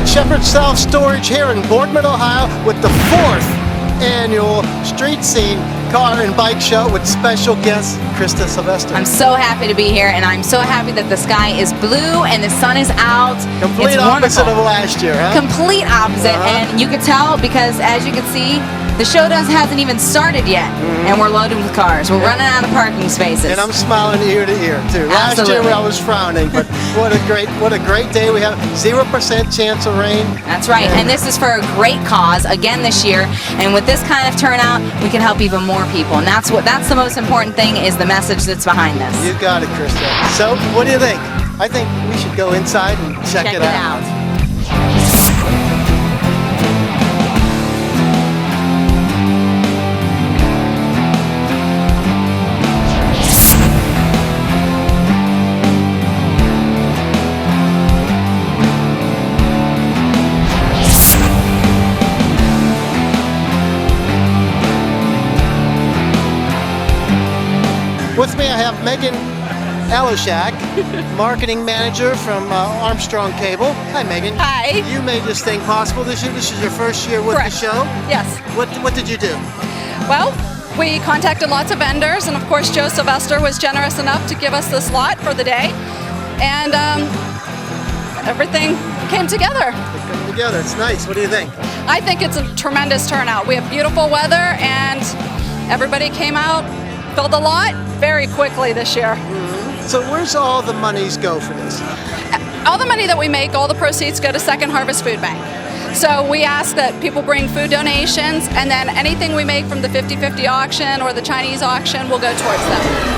at Shepherd Self Storage here in Boardman, Ohio with the 4th annual Street Scene Car and Bike Show with special guest Krysta Sylvester. I'm so happy to be here, and I'm so happy that the sky is blue and the sun is out. Complete opposite of last year, huh? Complete opposite, and you can tell because, as you can see, the show hasn't even started yet, and we're loaded with cars. We're running out of parking spaces. And I'm smiling ear to ear too. Last year I was frowning, but what a great day we have. 0% chance of rain. That's right, and this is for a great cause again this year. And with this kind of turnout, we can help even more people. And that's the most important thing, is the message that's behind this. You got it, Krysta. So, what do you think? I think we should go inside and check it out. With me I have Megan Alishak, marketing manager from Armstrong Cable. Hi Megan. Hi. You made this thing possible this year. This is your first year with Correct. the show? Yes. What did you do? Well, we contacted lots of vendors, and of course Joe Sylvester was generous enough to give us this lot for the day. And everything came together. It came together. It's nice. What do you think? I think it's a tremendous turnout. We have beautiful weather, and everybody came out, filled the lot very quickly this year. So where's all the monies go for this? All the money that we make, all the proceeds go to Second Harvest Food Bank. So we ask that people bring food donations, and then anything we make from the 50-50 auction or the Chinese auction will go towards them.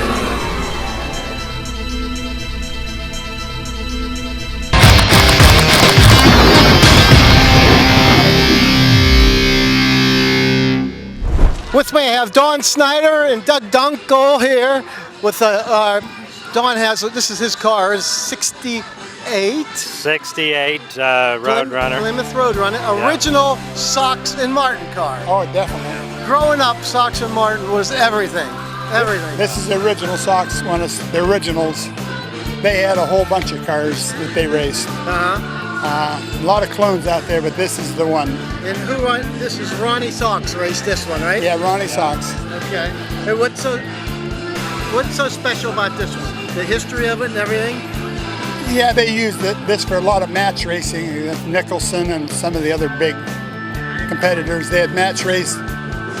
With me I have Don Snyder and Doug Dunkel here with Don has, this is his car, is 68? 68 Roadrunner. Plymouth Roadrunner, original Sox and Martin car. Oh, definitely. Growing up, Sox and Martin was everything, everything. This is the original Sox, one of the originals. They had a whole bunch of cars that they raced. A lot of clones out there, but this is the one. And this is Ronnie Sox raced this one, right? Yeah, Ronnie Sox. Okay. And what's so special about this one? The history of it and everything? Yeah, they used this for a lot of match racing. Nicholson and some of the other big competitors, they had match race.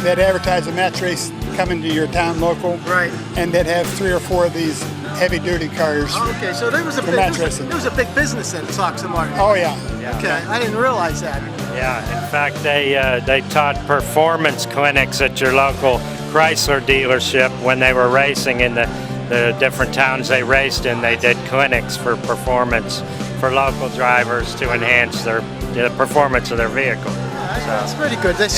They'd advertise a match race coming to your town local. Right. And they'd have 3 or 4 of these heavy-duty cars. Oh, okay, so there was a big business in Sox and Martin. Oh yeah. Okay, I didn't realize that. Yeah, in fact, they taught performance clinics at your local Chrysler dealership when they were racing in the different towns they raced in. They did clinics for performance for local drivers to enhance the performance of their vehicle. That's pretty good. They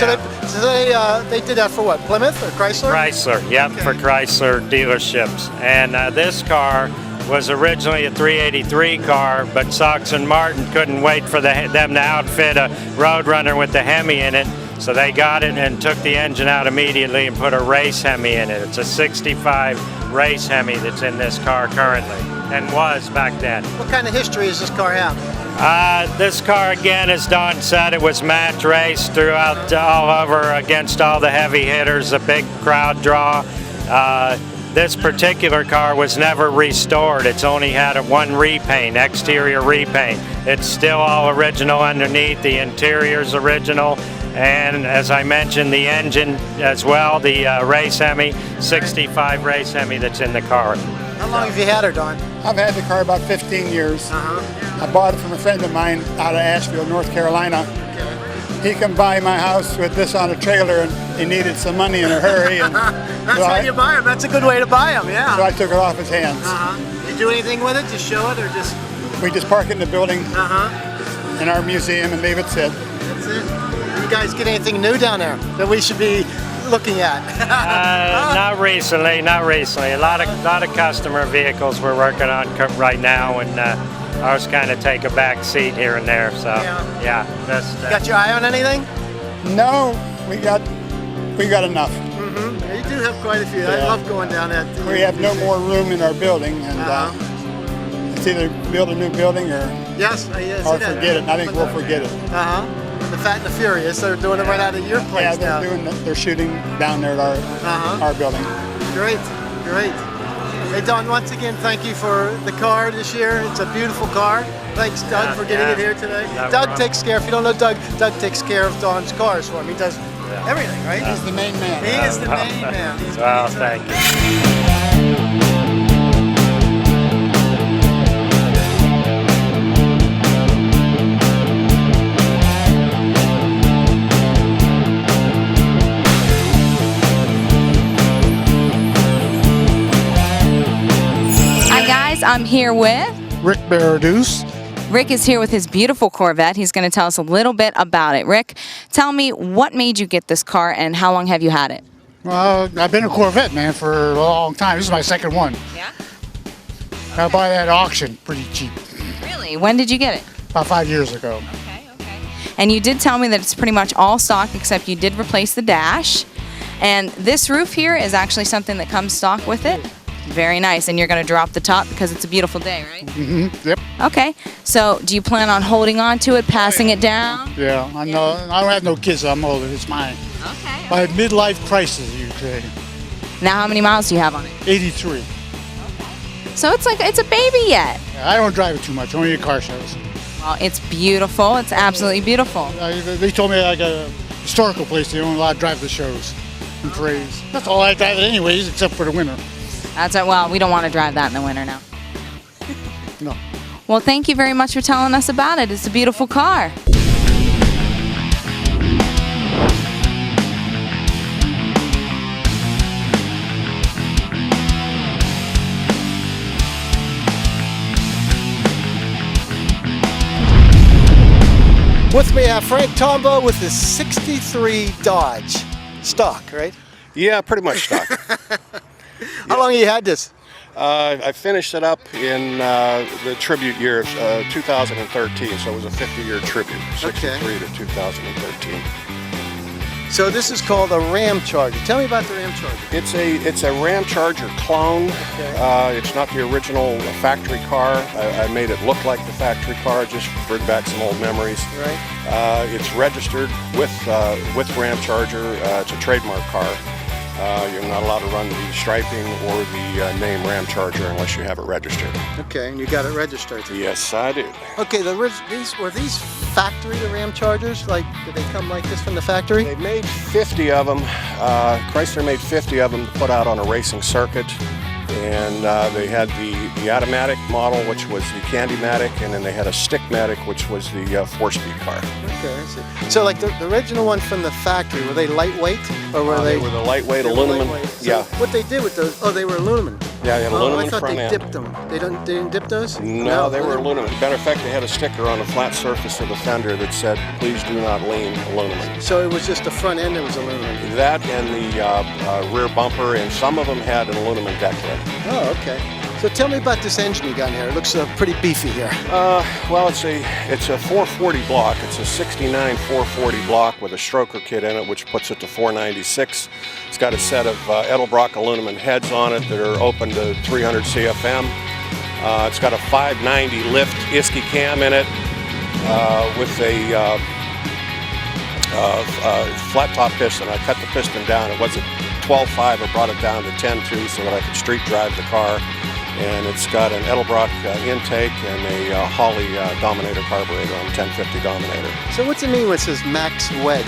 did that for what? Plymouth or Chrysler? Chrysler, yep, for Chrysler dealerships. And this car was originally a 383 car, but Sox and Martin couldn't wait for them to outfit a Roadrunner with the Hemi in it, so they got it and took the engine out immediately and put a race Hemi in it. It's a 65 race Hemi that's in this car currently, and was back then. What kind of history does this car have? This car, again, as Don said, it was match raced throughout all over against all the heavy hitters, a big crowd draw. This particular car was never restored. It's only had one repaint, exterior repaint. It's still all original underneath. The interior's original. And as I mentioned, the engine as well, the race Hemi, 65 race Hemi that's in the car. How long have you had her, Don? I've had the car about 15 years. I bought it from a friend of mine out of Asheville, North Carolina. He come by my house with this on a trailer, and he needed some money in a hurry. And That's how you buy them. That's a good way to buy them, yeah. So I took it off his hands. You do anything with it? Just show it, or just? We just park it in the building in our museum and leave it sit. That's it. You guys get anything new down there that we should be looking at? Not recently. A lot of customer vehicles we're working on right now, and ours kind of take a back seat here and there. So yeah, got your eye on anything? No, we got enough. You do have quite a few. I love going down that. We have no more room in our building, and It's either build a new building or Yes, I see or that. forget it. I think we'll forget it. The Fat and the Furious, they're doing it right out of your place Yeah, now. they're shooting down there at our building. Great, great. Hey Don, once again, thank you for the car this year. It's a beautiful car. Thanks Doug for getting it here today. No Doug problem. takes care, if you don't know Doug, Doug takes care of Don's cars for him. He does everything, right? He's the main man. He is the main man. Well, thank you. Hi guys, I'm here with Rick Baraduce. Rick is here with his beautiful Corvette. He's going to tell us a little bit about it. Rick, tell me what made you get this car and how long have you had it? Well, I've been a Corvette man for a long time. This is my second one. Yeah. I bought it at auction, pretty cheap, Really? When did you get it? about 5 years ago. Okay. And you did tell me that it's pretty much all stock except you did replace the dash. And this roof here is actually something that comes stock with it. Very nice. And you're going to drop the top because it's a beautiful day, right? Mm-hmm. Yep. Okay. So do you plan on holding on to it, passing it down? Yeah. I know. I don't have no kids. So I'm older. It's mine. Okay. My midlife crisis, you say. Now how many miles do you have on it? 83. So it's like it's a baby yet. I don't drive it too much. Only at car shows. Well, it's beautiful. It's absolutely beautiful. They told me I got a historical place. They don't allow to drive the shows and parades. That's all I drive it anyways, except for the winter. That's right. Well, we don't want to drive that in the winter now. No. Well, thank you very much for telling us about it. It's a beautiful car. With me, I have Frank Tombo with his 63 Dodge. Stock, right? Yeah, pretty much stock. How long have you had this? I finished it up in the tribute year of 2013, so it was a 50-year tribute, 63 to 2013. So this is called a RAMCHARGER. Tell me about the RAMCHARGER. It's a RAMCHARGER clone. It's not the original factory car. I made it look like the factory car, just to bring back some old memories. Right. It's registered with RAMCHARGER. It's a trademark car. You're not allowed to run the striping or the name RAMCHARGER unless you have it registered. Okay, and you got it registered. Yes, I do. Okay, were these factory the RAMCHARGERs? Like, did they come like this from the factory? They made 50 of them. Chrysler made 50 of them to put out on a racing circuit. And they had the automatic model, which was the Candymatic, and then they had a Stickmatic, which was the 4-speed car. Okay, I see. So like the original one from the factory, were they lightweight or were They were the lightweight they were aluminum. lightweight? So Yeah. what they did with those? Oh, they were aluminum. Yeah, they had Oh, aluminum I thought front they end. dipped them. They didn't dip those? No, they were aluminum. Matter of fact, they had a sticker on the flat surface of the fender that said, "Please do not lean aluminum." So it was just the front end that was aluminum. That and the rear bumper, and some of them had an aluminum deck lid. Oh, okay. So tell me about this engine you got in here. It looks pretty beefy here. Well, it's a 440 block. It's a 69 440 block with a stroker kit in it, which puts it to 496. It's got a set of Edelbrock aluminum heads on it that are open to 300 CFM. It's got a 590 lift ISKI cam in it with a flat top piston. I cut the piston down. It wasn't 12.5. I brought it down to 10.2 so that I could street drive the car. And it's got an Edelbrock intake and a Holley Dominator carburetor on 1050 Dominator. So what's it mean when it says Max Wedge?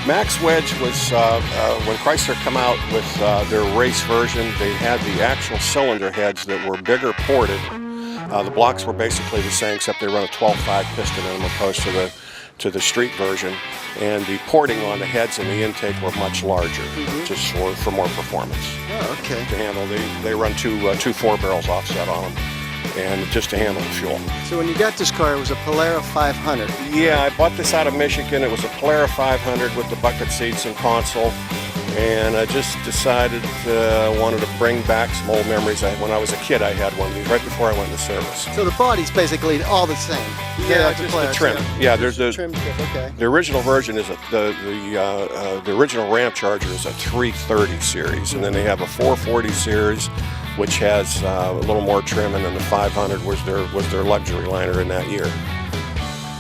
Max Wedge was when Chrysler come out with their race version. They had the actual cylinder heads that were bigger ported. The blocks were basically the same, except they run a 12.5 piston in them opposed to the street version. And the porting on the heads and the intake were much larger, just for more performance. Oh, okay. To handle, they run two 4-barrels offset on them, and just to handle the fuel. So when you got this car, it was a Polara 500. Yeah, I bought this out of Michigan. It was a Polara 500 with the bucket seats and console. And I just decided I wanted to bring back some old memories. When I was a kid, I had one of these right before I went into service. So the body's basically all the same. Yeah, just the trim. Yeah, there's the trim stuff. Okay. The original version is the original RAMCHARGER is a 330 series, and then they have a 440 series, which has a little more trim, and then the 500 was their luxury liner in that year.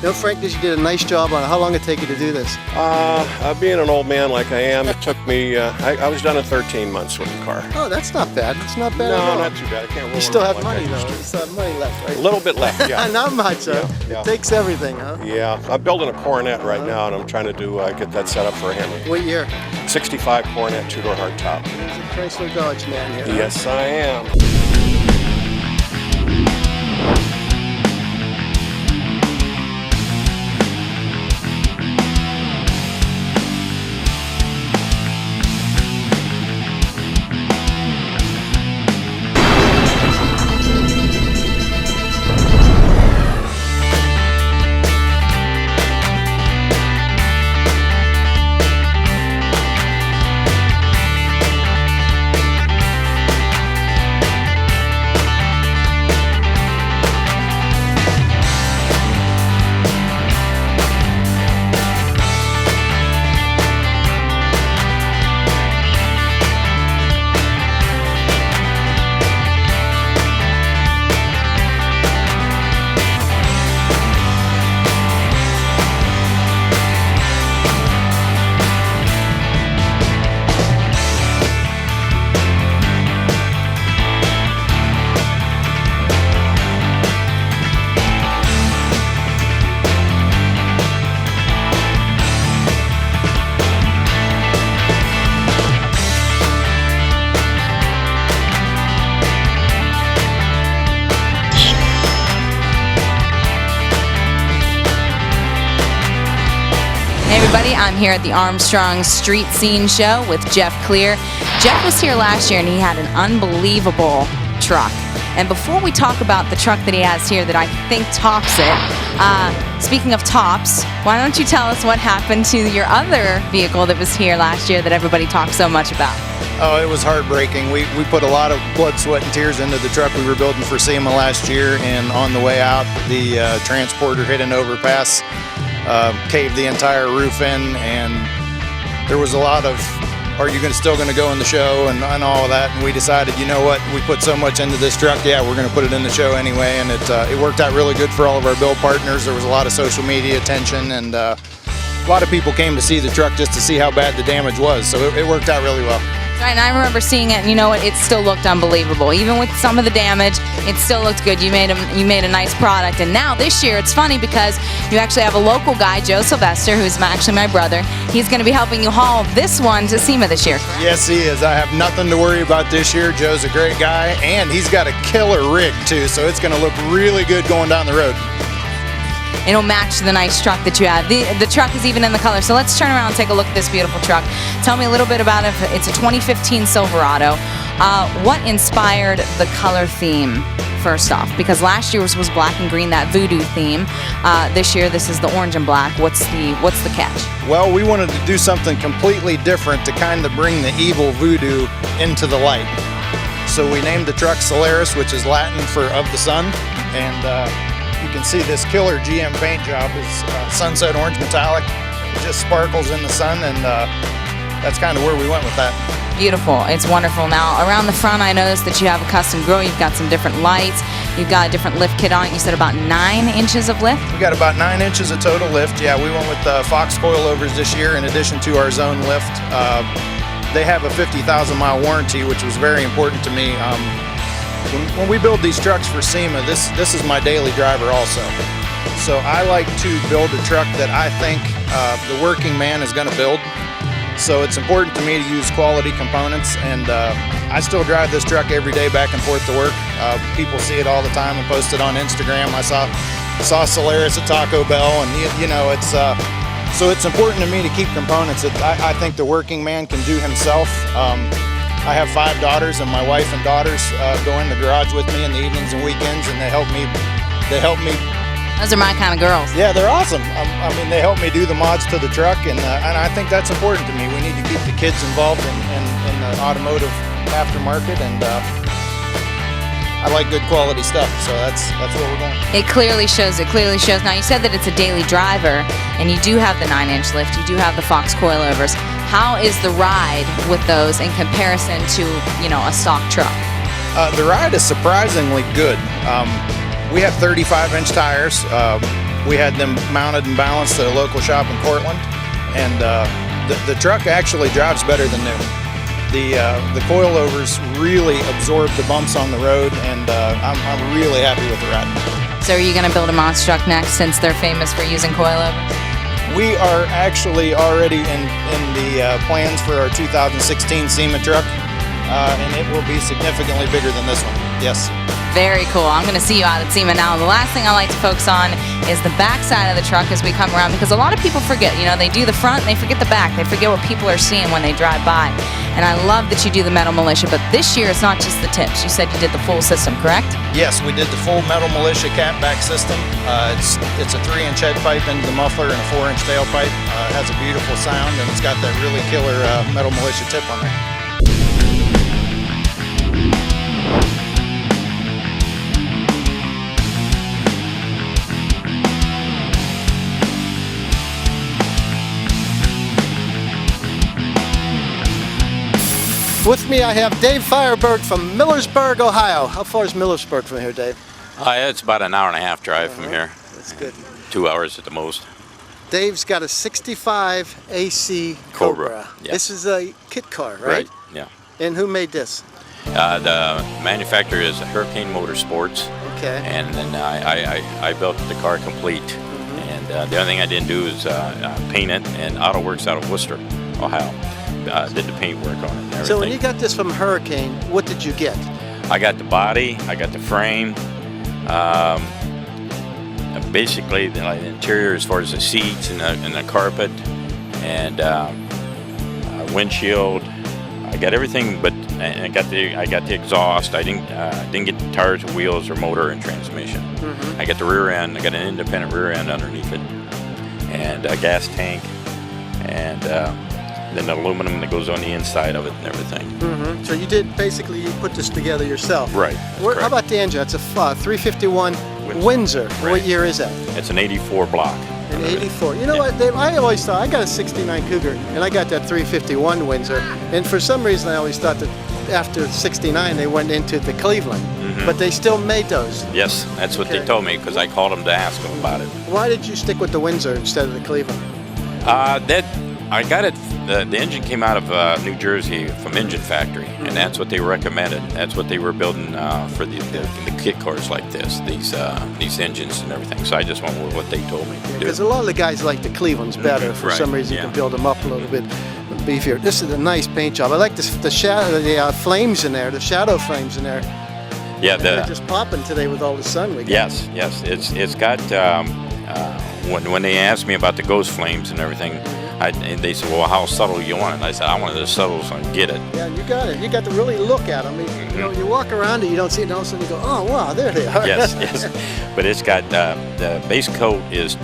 You know, Frank, you did a nice job on it. How long did it take you to do this? Being an old man like I am, it took me, I was done in 13 months with the car. Oh, that's not bad. It's not bad at all. No, not too bad. I can't roll You still around have like money, I though. used You still have money left, right? to. A little bit left, yeah. Not much, huh? Yeah. It takes everything, huh? Yeah, I'm building a Coronet right now, and I'm trying to do get that set up for a Henry. What year? 65 Coronet two-door hardtop. There's a Chrysler Dodge man here. Yes, I am. Everybody, I'm here at the Armstrong Street Scene Show with Jeff Clear. Jeff was here last year and he had an unbelievable truck. And before we talk about the truck that he has here that I think tops it, speaking of tops, why don't you tell us what happened to your other vehicle that was here last year that everybody talked so much about? Oh, it was heartbreaking. We put a lot of blood, sweat, and tears into the truck we were building for SEMA last year, and on the way out, the transporter hit an overpass, caved the entire roof in, and there was a lot of, are you still going to go in the show and all of that, and we decided, you know what, we put so much into this truck, yeah, we're going to put it in the show anyway, and it worked out really good for all of our build partners. There was a lot of social media attention, and a lot of people came to see the truck just to see how bad the damage was, so it worked out really well. Right, and I remember seeing it, and you know what? It still looked unbelievable. Even with some of the damage, it still looked good. You made a nice product. And now this year, it's funny because you actually have a local guy, Joe Sylvester, who's actually my brother. He's going to be helping you haul this one to SEMA this year. Yes, he is. I have nothing to worry about this year. Joe's a great guy, and he's got a killer rig too, so it's going to look really good going down the road. It'll match the nice truck that you have. The truck is even in the color. So let's turn around and take a look at this beautiful truck. Tell me a little bit about it. It's a 2015 Silverado. What inspired the color theme, first off? Because last year was black and green, that voodoo theme. This year, this is the orange and black. What's the catch? Well, we wanted to do something completely different to kind of bring the evil voodoo into the light. So we named the truck Solaris, which is Latin for of the sun, and you can see this killer GM paint job is sunset orange metallic. It just sparkles in the sun, and that's kind of where we went with that. Beautiful. It's wonderful. Now, around the front, I noticed that you have a custom grill. You've got some different lights. You've got a different lift kit on it. You said about 9 inches of lift? We got about 9 inches of total lift. Yeah, we went with Fox coilovers this year in addition to our zone lift. They have a 50,000-mile warranty, which was very important to me. When we build these trucks for SEMA, this is my daily driver also. So I like to build a truck that I think the working man is going to build. So it's important to me to use quality components, and I still drive this truck every day back and forth to work. People see it all the time and post it on Instagram. I saw Solaris at Taco Bell, and you know, it's so it's important to me to keep components that I think the working man can do himself. I have 5 daughters, and my wife and daughters go in the garage with me in the evenings and weekends, and they help me. Those are my kind of girls. Yeah, they're awesome. I mean, they help me do the mods to the truck, and I think that's important to me. We need to keep the kids involved in the automotive aftermarket, and I like good quality stuff, so that's where we're going. It clearly shows. It clearly shows. Now, you said that it's a daily driver, and you do have the 9-inch lift. You do have the Fox coilovers. How is the ride with those in comparison to, you know, a stock truck? The ride is surprisingly good. We have 35-inch tires. We had them mounted and balanced at a local shop in Cortland, and the truck actually drives better than new. The coilovers really absorb the bumps on the road, and I'm really happy with the ride. So are you going to build a monster truck next, since they're famous for using coilovers? We are actually already in the plans for our 2016 SEMA truck, and it will be significantly bigger than this one. Yes. Very cool. I'm going to see you out at SEMA now. And the last thing I like to focus on is the back side of the truck as we come around, because a lot of people forget. You know, they do the front and they forget the back. They forget what people are seeing when they drive by. And I love that you do the metal militia, but this year it's not just the tips. You said you did the full system, correct? Yes, we did the full metal militia catback system. It's a 3-inch head pipe into the muffler and a 4-inch tailpipe. It has a beautiful sound, and it's got that really killer metal militia tip on there. With me, I have Dave Fireberg from Millersburg, Ohio. How far is Millersburg from here, Dave? It's about an hour and a half drive from here. That's good. 2 hours at the most. Dave's got a 65 AC Cobra. Yeah. This is a kit car, right? Right, yeah. And who made this? The manufacturer is Hurricane Motorsports. Okay. And then I built the car complete. And the only thing I didn't do is paint it, and Auto Works out of Worcester, Ohio. Did the paint work on it and everything. So when you got this from Hurricane, what did you get? I got the body, I got the frame, basically the interior as far as the seats and the carpet, and windshield. I got everything, but I got the exhaust. I didn't get the tires, wheels, or motor and transmission. I got the rear end. I got an independent rear end underneath it, and a gas tank, and then the aluminum that goes on the inside of it and everything. So you did, basically, you put this together yourself. Right. How about the engine? It's a 351 Windsor. Right. What year is that? It's an 84 block. An 84. You know what, Dave? I always thought, I got a 69 Cougar, and I got that 351 Windsor. And for some reason, I always thought that after 69, they went into the Cleveland. But they still made those. Yes, that's what they told me, because I called them to ask them about it. Why did you stick with the Windsor instead of the Cleveland? I got it. The engine came out of New Jersey from Engine Factory, and that's what they recommended. That's what they were building for the kit cars like this, these engines and everything. So I just went with what they told me to do. Because a lot of the guys like the Clevelands better. For some reason, you can build them up a little bit beefier. This is a nice paint job. I like the flames in there, the shadow flames in there. Yeah, they're just popping today with all the sun we got. Yes. It's got. When they asked me about the ghost flames and everything, and they said, well, how subtle you want it? And I said, I want it as subtle so I can get it. Yeah, you got it. You got to really look at them. You know, you walk around it, you don't see it, and all of a sudden you go, oh, wow, there they are. Yes. But it's got, the base coat is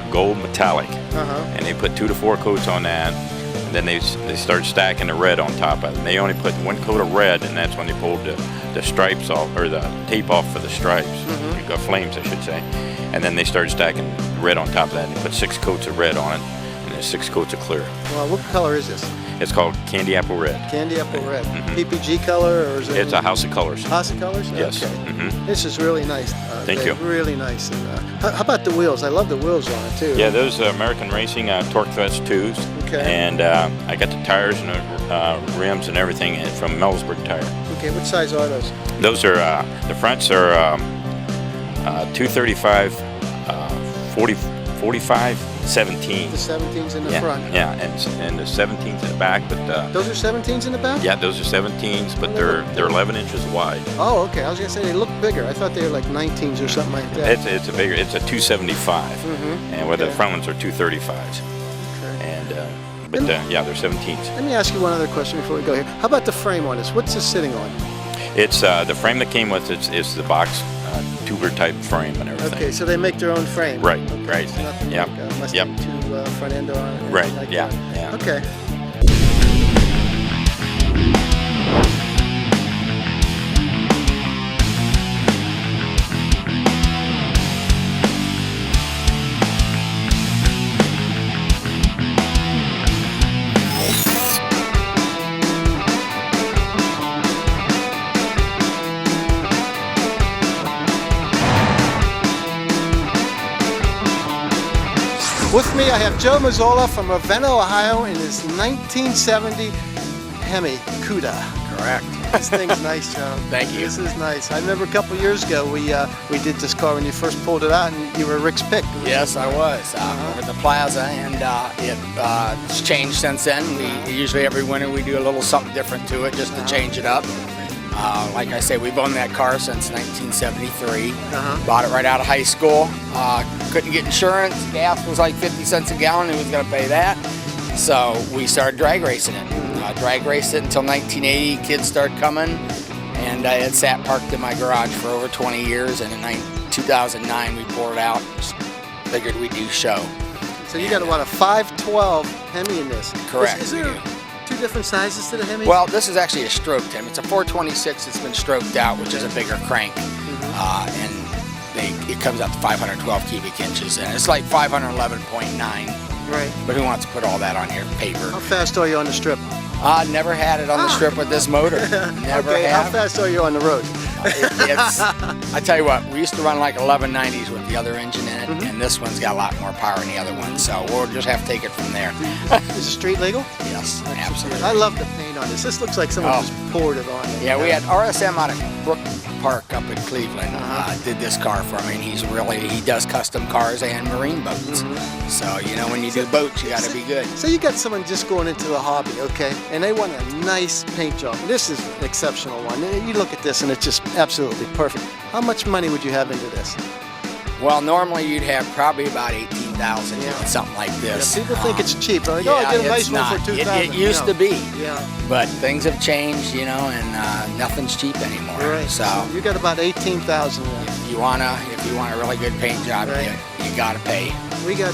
gold metallic. And they put 2 to 4 coats on that. And then they start stacking the red on top of it. And they only put 1 coat of red, and that's when they pulled the stripes off, or the tape off for the stripes, flames, I should say. And then they started stacking red on top of that, and they put 6 coats of red on it, and then 6 coats of clear. Well, what color is this? It's called Candy Apple Red. Candy Apple Red. PPG color, or is it? It's a House of Colors. House of Colors? Yes. Okay. This is really nice. Thank you. Really nice. And, how about the wheels? I love the wheels on it, too. Yeah, those American Racing Torque Fest 2s. Okay. And I got the tires and the rims and everything from Millersburg Tire. Okay, what size are those? Those are, the fronts are 235, 45, 17. The 17s in the front. Yeah, and the 17s in the back, but those are 17s in the back? Yeah, those are 17s, but they're 11 inches wide. Oh, okay. I was gonna say they look bigger. I thought they were like 19s or something like that. It's a 275, and where the front ones are 235s. And yeah, they're 17s. Let me ask you one other question before we go here. How about the frame on this? What's this sitting on? It's the frame that came with it is the box tubular type frame and everything. Okay, so they make their own frame. Right, okay, right. So nothing like Mustang 2 front end on it. Right, like yeah, that. yeah. Okay. With me, I have Joe Mazzola from Ravenna, Ohio, in his 1970 Hemi CUDA. Correct. This thing's nice, Joe. Thank you. This is nice. I remember a couple years ago we did this car when you first pulled it out, and you were Rick's pick. Yes, I was over at the plaza, and it's changed since then. We usually every winter we do a little something different to it just to change it up. Like I say, we've owned that car since 1973. Bought it right out of high school. Couldn't get insurance. Gas was like 50 cents a gallon. Who was going to pay that? So we started drag racing it. Drag raced it until 1980. Kids started coming, and it sat parked in my garage for over 20 years. And in 2009, we poured it out. Just figured we'd do show. So you got a 512 Hemi in this. Correct. Is there two different sizes to the Hemi? Well, this is actually a stroked Hemi. It's a 426 that's been stroked out, which is a bigger crank, and it comes out to 512 cubic inches, and it's like 511.9. Right. But who wants to put all that on your paper? How fast are you on the strip? Never had it on the strip with this motor. Never okay, have. how fast are you on the road? I tell you what, we used to run like 1190s with the other engine in it, and this one's got a lot more power than the other one, so we'll just have to take it from there. Is it street legal? Yes, absolutely. I love the paint on this. This looks like someone just poured it on. Yeah, we had RSM out of Brook Park up in Cleveland did this car for me, and he does custom cars and marine boats. So, when you do boats, you got to be good. So you got someone just going into the hobby, okay, and they want a nice paint job. This is an exceptional one. You look at this and it's just absolutely perfect. How much money would you have into this? Well, normally you'd have probably about $18,000 doing something like this. Yeah, people think it's cheap. They're like, I get a nice one for $2,000. It used to be. Yeah. But things have changed, and nothing's cheap anymore. Right. So you got about $18,000. If you want a really good paint job, you got to pay. We got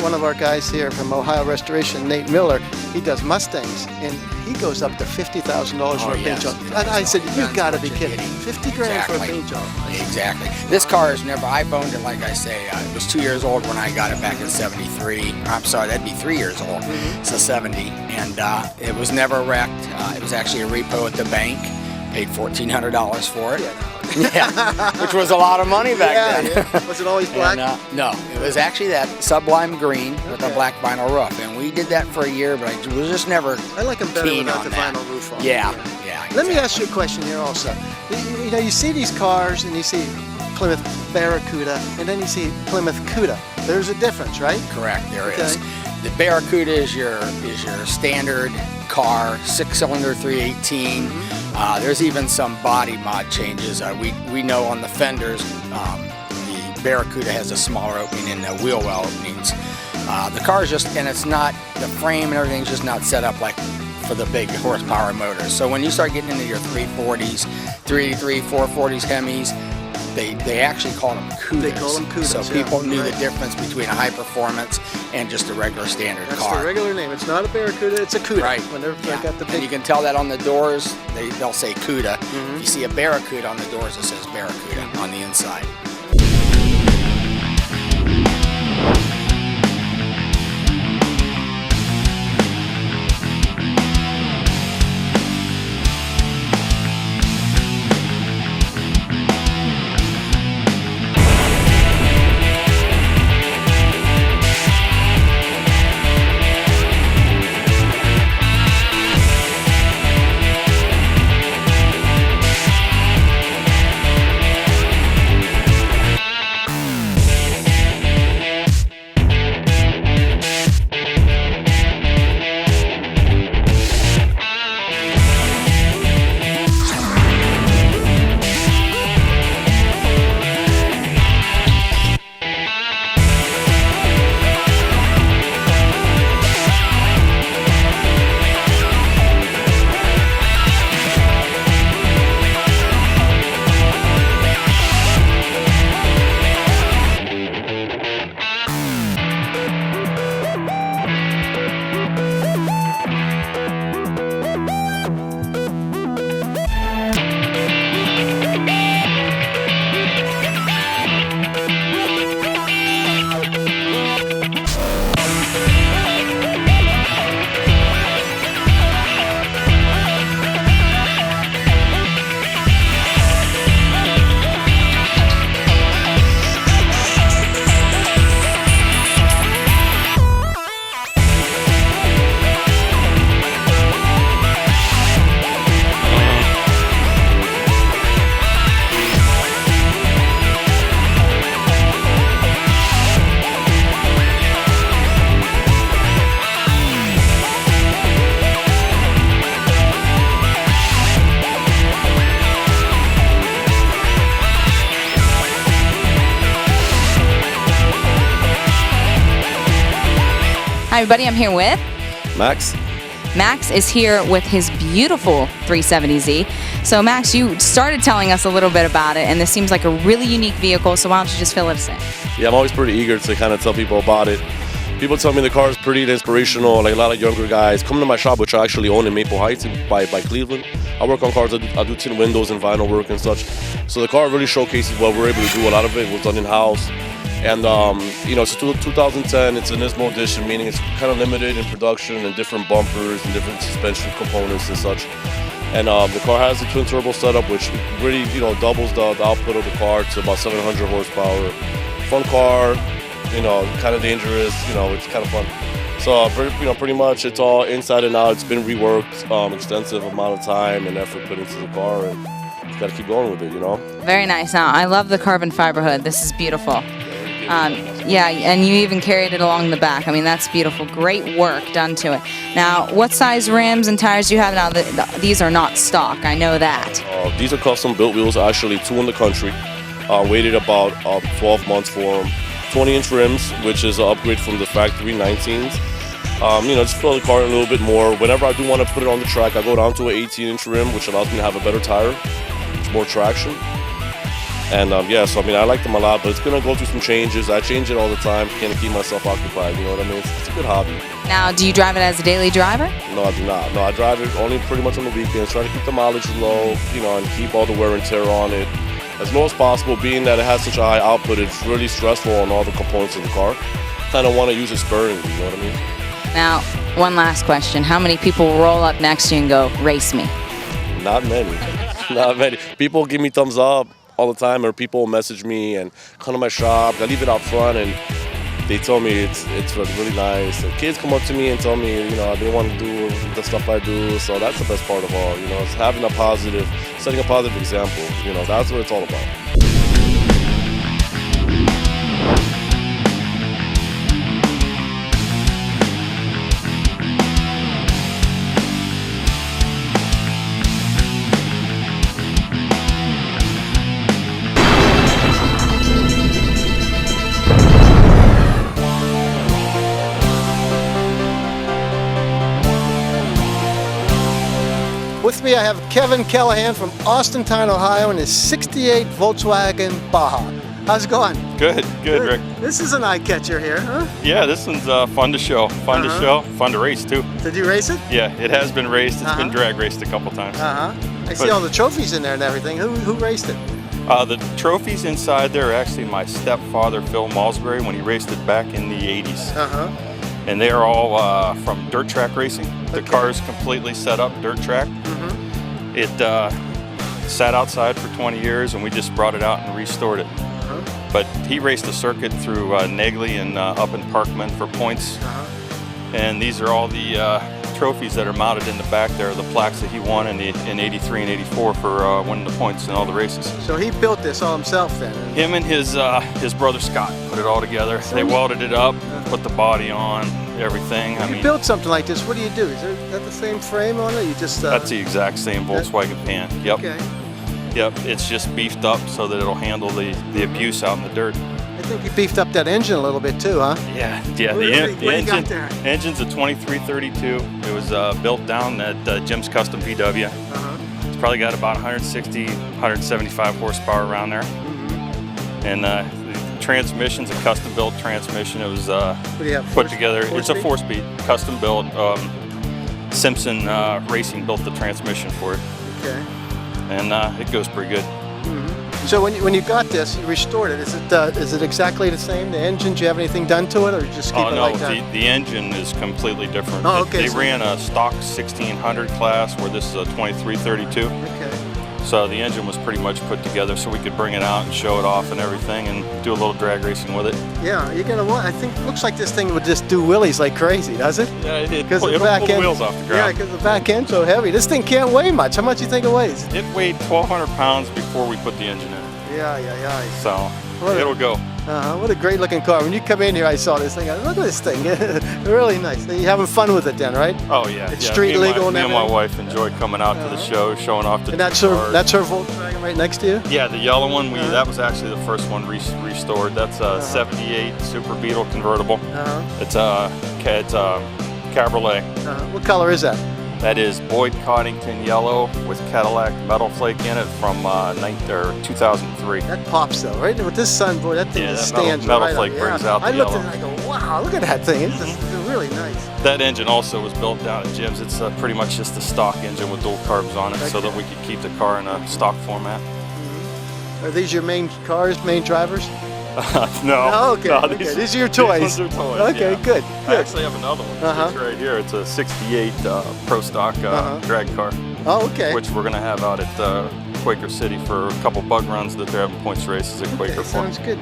one of our guys here from Ohio Restoration, Nate Miller. He does Mustangs, and he goes up to $50,000 for a paint job. And I said, you've got to be kidding. 50 grand for a paint job. Exactly. This car is I've owned it, like I say, it was 2 years old when I got it back in '73. I'm sorry, that'd be 3 years old, so 70. And it was never wrecked. It was actually a repo at the bank. Paid $1,400 for it. Which was a lot of money back then. Yeah. Was it always black? And, no, it was actually that sublime green with a black vinyl roof, and we did that for a year, but I was just never I like them better keen without on the that. vinyl roof on. Yeah. Let me ask you a question here also. You see these cars and you see Plymouth Barracuda and then you see Plymouth CUDA. There's a difference, right? Correct, there is. The Barracuda is your standard car, 6-cylinder 318. There's even some body mod changes. We know on the fenders, the Barracuda has a smaller opening in the wheel well openings. The car's and it's not, the frame and everything's just not set up like for the big horsepower motors. So when you start getting into your 340s, 383, 440s, Hemis, they actually call them CUDAs. They call them CUDAs, so people knew the difference between a high performance and just a regular standard car. That's the regular name. It's not a Barracuda, it's a CUDA. Right. Got the big... And you can tell that on the doors, they'll say CUDA. If you see a Barracuda on the doors, it says Barracuda on the inside. Hi everybody, I'm here with Max. Max is here with his beautiful 370Z. So Max, you started telling us a little bit about it, and this seems like a really unique vehicle, so why don't you just fill us in? Yeah, I'm always pretty eager to kind of tell people about it. People tell me the car is pretty inspirational, like a lot of younger guys come to my shop, which I actually own in Maple Heights by Cleveland. I work on cars, I do tint windows and vinyl work and such. So the car really showcases what we're able to do. A lot of it was done in-house. And, you know, it's 2010, it's an Nismo edition, meaning it's kind of limited in production and different bumpers and different suspension components and such. And the car has a twin turbo setup, which really, you know, doubles the output of the car to about 700 horsepower. Fun car, you know, kind of dangerous, you know, it's kind of fun. So, you know, pretty much it's all inside and out. It's been reworked, extensive amount of time and effort put into the car, and you got to keep going with it, you know. Very nice. Now, I love the carbon fiber hood. This is beautiful. Yeah, and you even carried it along the back. I mean, that's beautiful. Great work done to it. Now, what size rims and tires do you have now? These are not stock, I know that. These are custom built wheels, actually 2 in the country. Waited about 12 months for them. 20-inch rims, which is an upgrade from the factory 19s. You know, just fill the car in a little bit more. Whenever I do want to put it on the track, I go down to an 18-inch rim, which allows me to have a better tire, more traction. And yeah, so I mean, I like them a lot, but it's gonna go through some changes. I change it all the time, can't keep myself occupied, you know what I mean? It's a good hobby. Now, do you drive it as a daily driver? No, I do not. No, I drive it only pretty much on the weekends, try to keep the mileage low, you know, and keep all the wear and tear on it as low as possible, being that it has such a high output. It's really stressful on all the components of the car. Kind of want to use it sparingly, you know what I mean? Now, one last question. How many people roll up next to you and go, race me? Not many. Not many. People give me thumbs up all the time, or people message me and come to my shop. I leave it out front and they tell me it's really nice. And kids come up to me and tell me, you know, they want to do the stuff I do. So that's the best part of all, you know, it's having a positive, setting a positive example. You know, that's what it's all about. With me, I have Kevin Callahan from Austintown, Ohio, in his '68 Volkswagen Baja. How's it going? Good, Rick. This is an eye catcher here, huh? Yeah, this one's fun to show. Fun to show, fun to race too. Did you race it? Yeah, it has been raced. It's been drag raced a couple times. I see all the trophies in there and everything. Who raced it? The trophies inside there are actually my stepfather, Phil Malsbury, when he raced it back in the 80s. And they are all from dirt track racing. The car is completely set up dirt track. It sat outside for 20 years and we just brought it out and restored it. But he raced a circuit through Negley and up in Parkman for points. And these are all the trophies that are mounted in the back there, the plaques that he won in 83 and 84 for winning the points in all the races. So he built this all himself then? Him and his brother Scott put it all together. They welded it up, put the body on, everything. When you build something like this, what do you do? Is that the same frame on it? You just That's the exact same Volkswagen pan. Yep. Okay. Yep. It's just beefed up so that it'll handle the abuse out in the dirt. I think you beefed up that engine a little bit too, huh? Yeah. The engine's a 2332. It was built down at Jim's Custom VW. It's probably got about 160, 175 horsepower around there. And the transmission's a custom built transmission. It was put together. It's a 4-speed, custom built. Simpson Racing built the transmission for it. Okay. And it goes pretty good. So when you got this, you restored it. Is it exactly the same? The engine? Do you have anything done to it, or you just keep it like that? The engine is completely different. Oh, okay. They ran a stock 1600 class, where this is a 2332. Okay. So the engine was pretty much put together so we could bring it out and show it off and everything, and do a little drag racing with it. Yeah, you're gonna. I think it looks like this thing would just do wheelies like crazy, does it? Yeah, it'll pull the wheels off the ground. Yeah, because the back end's so heavy. This thing can't weigh much. How much do you think it weighs? It weighed 1,200 pounds before we put the engine in. Yeah. So it'll go. What a great looking car. When you come in here, I saw this thing. Look at this thing. Really nice. You're having fun with it then, right? Oh yeah. It's street legal and Me and everything? my wife enjoy coming out to the show, showing off the And that's her Volkswagen right next to you? Yeah, the yellow one, that was actually the first one restored. That's a 78 Super Beetle convertible. It's a Cabriolet. What color is that? That is Boyd Coddington yellow with Cadillac metal flake in it from 2003. That pops though, right? With this sun, boy, that thing just stands metal right flake up. brings out the I looked yellow. at it and I go, wow, look at that thing. It's just really nice. That engine also was built down at Jim's. It's pretty much just a stock engine with dual carbs on it so that we could keep the car in a stock format. Are these your main cars, main drivers? No. Oh, okay. No, These are your toys. These ones are toys. Okay, yeah. good. I actually have another one. It's right here. It's a 68 Pro Stock drag car. Oh, okay. Which we're going to have out at Quaker City for a couple bug runs that they're having points races at Quaker for. Sounds good.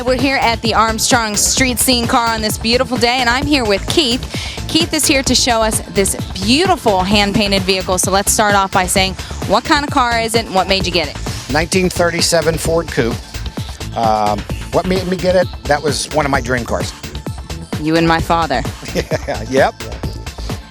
We're here at the Armstrong street scene car on this beautiful day, and I'm here with Keith. Keith is here to show us this beautiful hand-painted vehicle. So let's start off by saying, what kind of car is it and what made you get it? 1937 Ford Coupe. What made me get it? That was one of my dream cars. You and my father. Yep.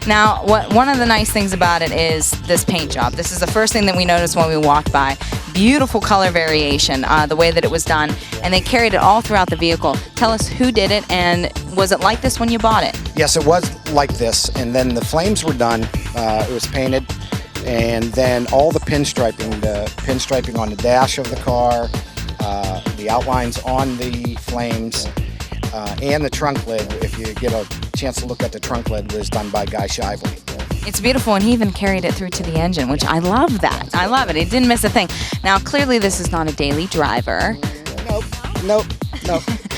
Now, one of the nice things about it is this paint job. This is the first thing that we noticed when we walked by. Beautiful color variation, the way that it was done, and they carried it all throughout the vehicle. Tell us who did it, and was it like this when you bought it? Yes, it was like this, and then the flames were done. It was painted, and then all the pinstriping on the dash of the car, the outlines on the flames, and the trunk lid, if you get a chance to look at the trunk lid, was done by Guy Shively. It's beautiful, and he even carried it through to the engine, which I love that. I love it. It didn't miss a thing. Now, clearly this is not a daily driver. Nope.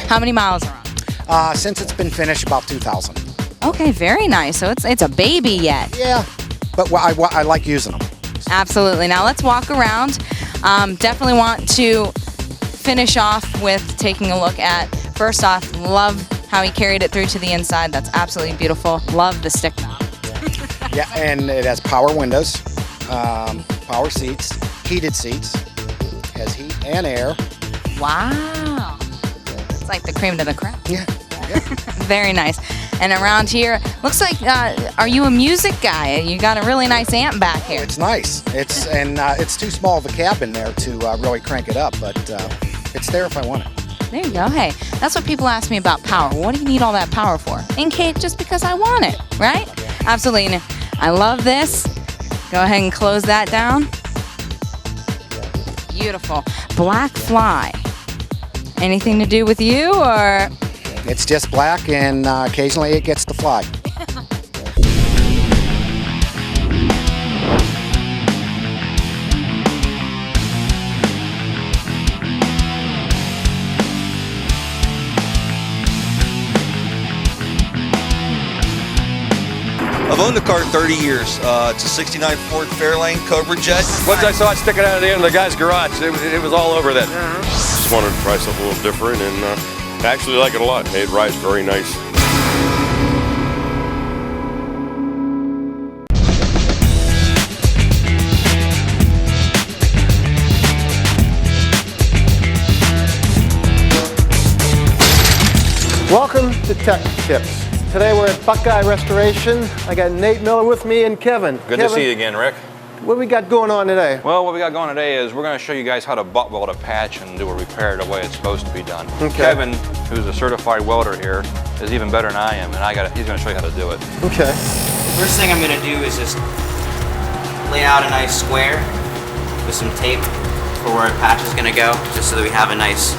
How many miles are on? Since it's been finished, about 2,000. Okay, very nice. So it's a baby yet. Yeah, but I like using them. Absolutely. Now let's walk around. Definitely want to finish off with taking a look at, first off, love how he carried it through to the inside. That's absolutely beautiful. Love the stick knob. Yeah, and it has power windows, power seats, heated seats, has heat and air. Wow. It's like the cream to the crop. Yeah. Very nice. And around here, looks like, are you a music guy? You got a really nice amp back here. It's nice. It's too small of a cab in there to really crank it up, but it's there if I want it. There you go. Hey, that's what people ask me about power. What do you need all that power for? In case, just because I want it, right? Absolutely. I love this. Go ahead and close that down. Beautiful. Black fly. Anything to do with you, or? It's just black, and occasionally it gets to fly. I've owned the car 30 years. It's a 69 Ford Fairlane Cobra Jet. Once I saw it sticking out of the end of the guy's garage, it was all over that. Just wanted to try something a little different, and I actually like it a lot. It rides very nice. Welcome to Tech Tips. Today we're at Buckeye Restoration. I got Nate Miller with me and Kevin. Good to see you again, Rick. What we got going on today? Well, what we got going today is we're going to show you guys how to butt weld a patch and do a repair the way it's supposed to be done. Okay. Kevin, who's a certified welder here, is even better than I am, and he's going to show you how to do it. Okay. First thing I'm going to do is just lay out a nice square with some tape for where a patch is going to go, just so that we have a nice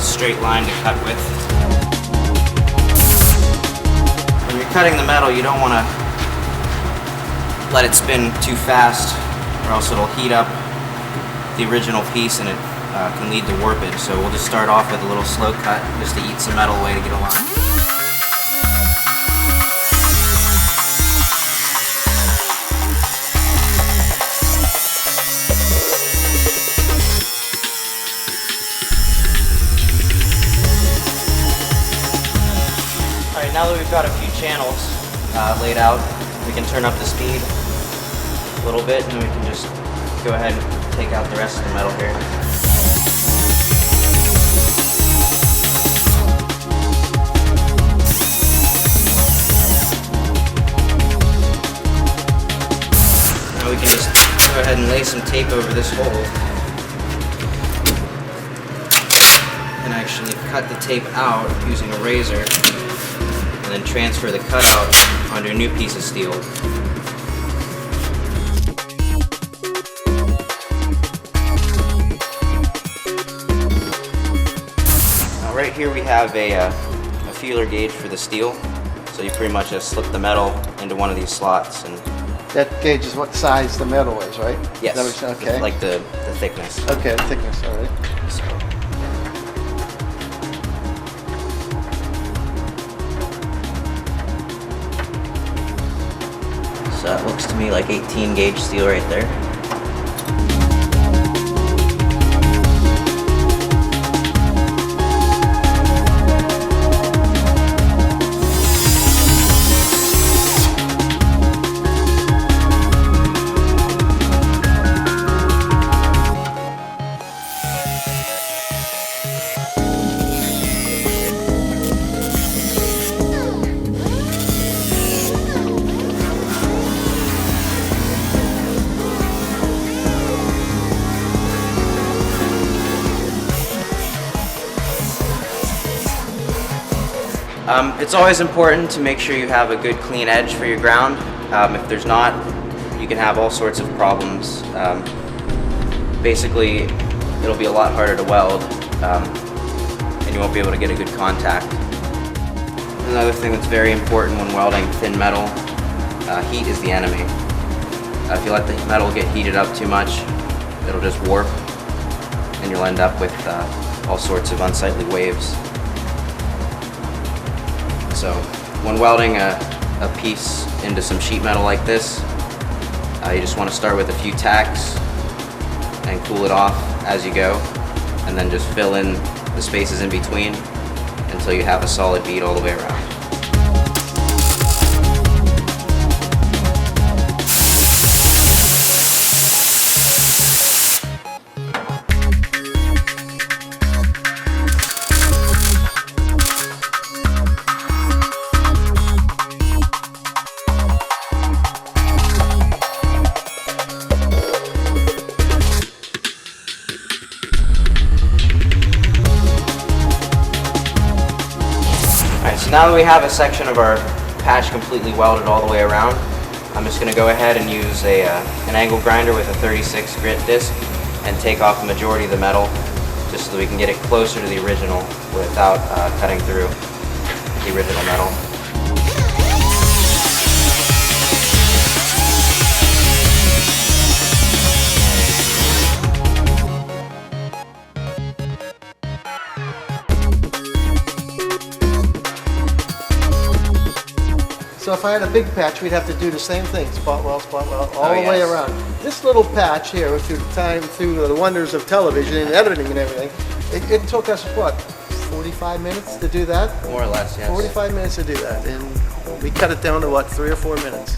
straight line to cut with. When you're cutting the metal, you don't want to let it spin too fast, or else it'll heat up the original piece and it can lead to warpage. So we'll just start off with a little slow cut just to eat some metal away to get a line. Alright, now that we've got a few channels laid out, we can turn up the speed a little bit and then we can just go ahead and take out the rest of the metal here. Now we can just go ahead and lay some tape over this hole and actually cut the tape out using a razor and then transfer the cutout onto a new piece of steel. Right here we have a feeler gauge for the steel, so you pretty much just slip the metal into one of these slots. And that gauge is what size the metal is, right? Yes, Is that what okay. like the thickness. Okay, the thickness, all right. So that looks to me like 18 gauge steel right there. It's always important to make sure you have a good clean edge for your ground. If there's not, you can have all sorts of problems. Basically, it'll be a lot harder to weld and you won't be able to get a good contact. Another thing that's very important when welding thin metal, heat is the enemy. If you let the metal get heated up too much, it'll just warp and you'll end up with all sorts of unsightly waves. So when welding a piece into some sheet metal like this, you just want to start with a few tacks and cool it off as you go, and then just fill in the spaces in between until you have a solid bead all the way around. So now that we have a section of our patch completely welded all the way around, I'm just going to go ahead and use an angle grinder with a 36 grit disc and take off the majority of the metal just so that we can get it closer to the original without cutting through the original metal. So if I had a big patch, we'd have to do the same thing, spot weld, all the way yes. around. This little patch here, through the wonders of television and editing and everything, it took us, what, 45 minutes to do that? More or less, yes. 45 minutes to do that, and we cut it down to, what, 3 or 4 minutes.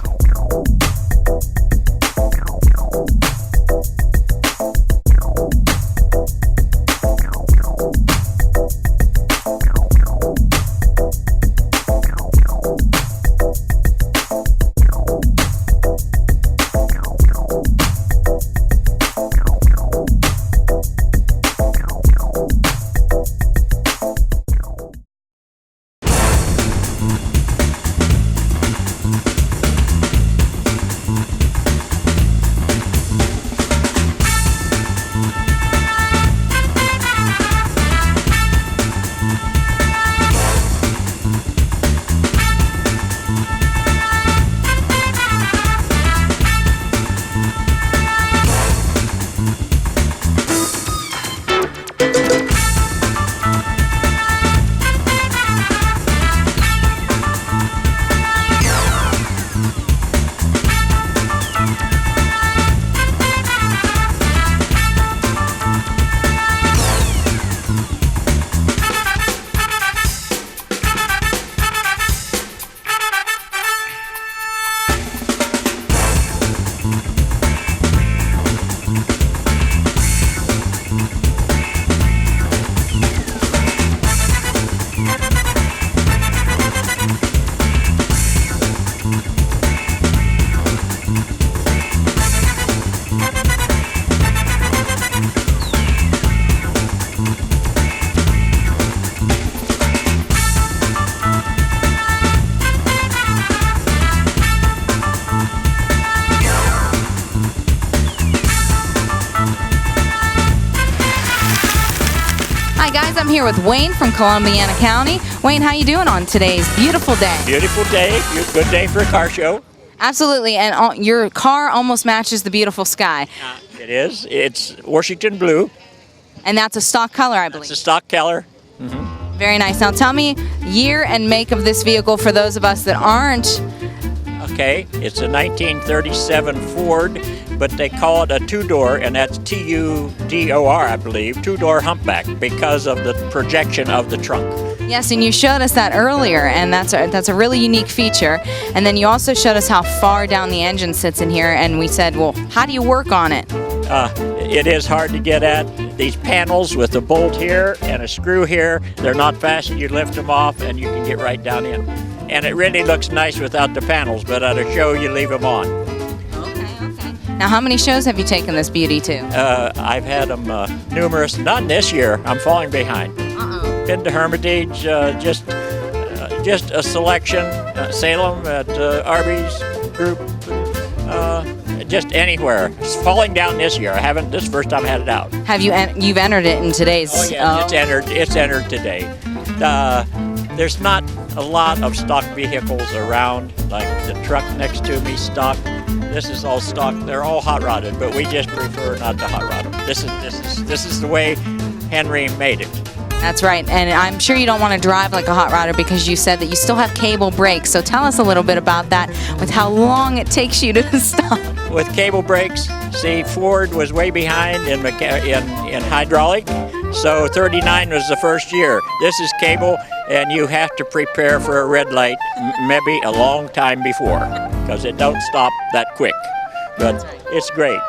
Guys, I'm here with Wayne from Columbiana County. Wayne, how you doing on today's beautiful day? Beautiful day. Good day for a car show. Absolutely, and your car almost matches the beautiful sky. It is. It's Washington blue. And that's a stock color, I believe. It's a stock color. Very nice. Now tell me year and make of this vehicle for those of us that aren't. Okay, it's a 1937 Ford, but they call it a two-door, and that's T-U-D-O-R, I believe, two-door humpback, because of the projection of the trunk. Yes, and you showed us that earlier, and that's a really unique feature. And then you also showed us how far down the engine sits in here, and we said, well, how do you work on it? It is hard to get at. These panels with a bolt here and a screw here, they're not fastened. You lift them off, and you can get right down in. And it really looks nice without the panels, but at a show, you leave them on. Okay. Now, how many shows have you taken this beauty to? I've had them numerous. None this year. I'm falling behind. Been to Hermitage, just a selection. Salem at Arby's Group, just anywhere. It's falling down this year. I haven't. This is the first time I had it out. Have you? You've entered it in today's. Oh yeah, it's entered today. There's not a lot of stock vehicles around, like the truck next to me, stock. This is all stock. They're all hot rodded, but we just prefer not to hot rod them. This is the way Henry made it. That's right, and I'm sure you don't want to drive like a hot rodder because you said that you still have cable brakes. So tell us a little bit about that, with how long it takes you to stop. With cable brakes, see, Ford was way behind in hydraulic, so 39 was the first year. This is cable, and you have to prepare for a red light maybe a long time before, because it don't stop that quick. But it's great.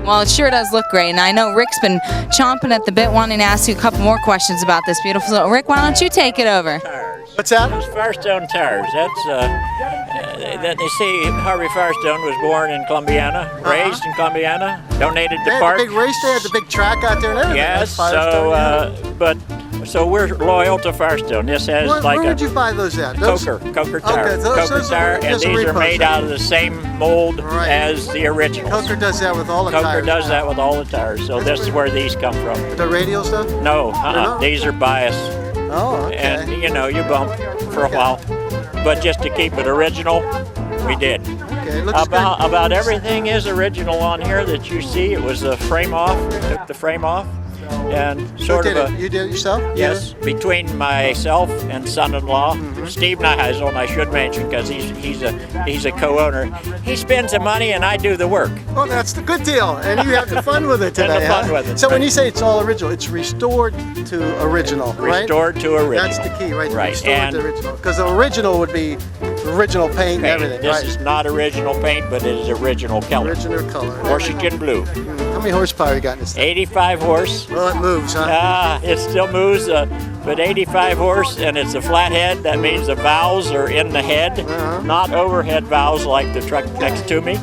Well, it sure does look great, and I know Rick's been chomping at the bit wanting to ask you a couple more questions about this beautiful. So, Rick, why don't you take it over? What's that? Those Firestone tires. That's they say Harvey Firestone was born in Columbiana, raised in Columbiana, donated to They park. had the big race, they had the big track out there and everything. Yes, That's Firestone, so we're loyal to Firestone. This has where would you buy those at? Coker tire. Okay, Coker tire, and just these are repos, made huh? out of the same mold as the originals. Coker does that with all the Coker tires. does that with all the tires, so this is where these come from. The radial stuff? No, They're not? these are bias. Oh, okay. And you bump for a while, but just to keep it original, we did. Okay, it looks about everything is original on here that you see. It was a frame off. Took the frame off, and sort Who of did it? You did it yourself? Yes, between myself and son-in-law, Steve Nyheisel, and I should mention because he's a co-owner. He spends the money and I do the work. Oh, that's the good deal, and you have the fun with it today. And the fun with it, So when right. you say it's all original, it's restored to original, right? Restored to original. That's the key, right? Right. Restored And to original, because the original would be original paint and everything, This right? is not original paint, but it is original color. Original color. Washington blue. How many horsepower you got in this thing? 85 horse. Well, it moves, huh? It still moves, but 85 horse, and it's a flat head. That means the valves are in the head, not overhead valves like the truck next to me.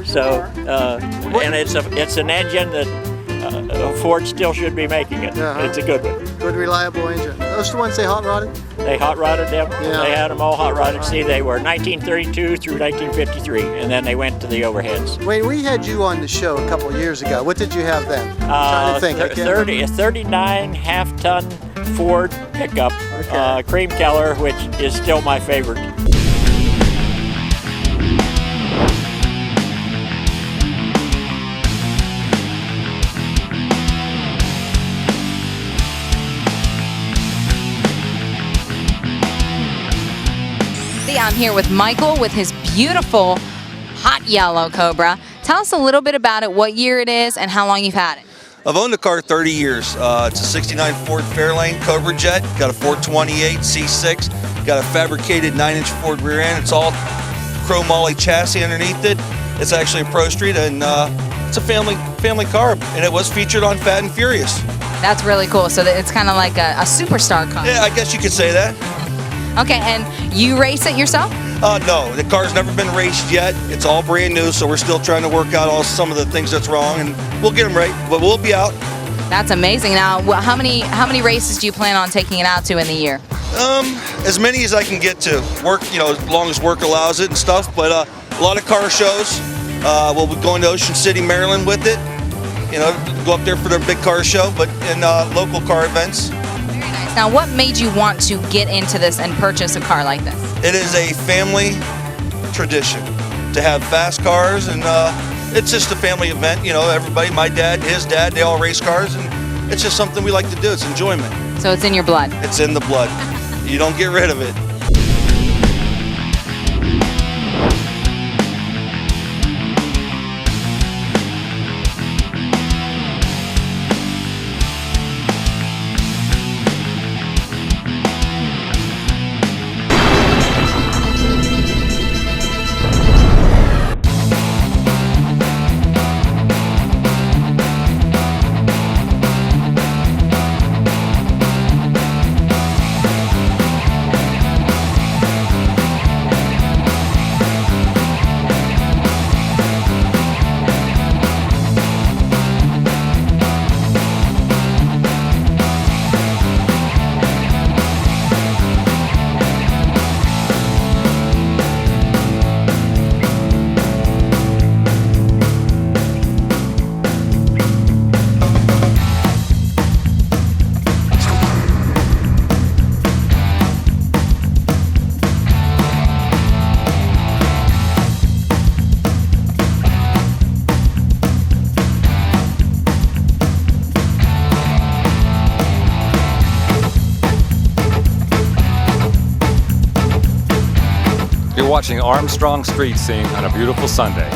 So, and it's an engine that Ford still should be making it. It's a good one. Good, reliable engine. Those the ones they hot rodded? They hot rodded them. Yeah. They had them all hot rodded. See, they were 1932 through 1953, and then they went to the overheads. Wayne, we had you on the show a couple of years ago. What did you have then? I'm trying to think. I can't remember. A 39 half-ton Ford pickup, cream color, which is still my favorite. I'm here with Michael with his beautiful hot yellow Cobra. Tell us a little bit about it, what year it is, and how long you've had it. I've owned the car 30 years. It's a 69 Ford Fairlane Cobra Jet. Got a 428 C6. Got a fabricated 9-inch Ford rear end. It's all chrome moly chassis underneath it. It's actually a Pro Street, and it's a family car, and it was featured on Fat and Furious. That's really cool. So it's kind of like a superstar car. Yeah, I guess you could say that. Okay, and you race it yourself? No, the car's never been raced yet. It's all brand new, so we're still trying to work out some of the things that's wrong, and we'll get them right, but we'll be out. That's amazing. Now, how many races do you plan on taking it out to in the year? As many as I can get to. Work, as long as work allows it and stuff, but a lot of car shows. We'll be going to Ocean City, Maryland with it. Go up there for their big car show, but in local car events. Now, what made you want to get into this and purchase a car like this? It is a family tradition to have fast cars, and it's just a family event. You know, everybody, my dad, his dad, they all race cars, and it's just something we like to do. It's enjoyment. So it's in your blood? It's in the blood. You don't get rid of it. You're watching Armstrong Street Scene on a beautiful Sunday.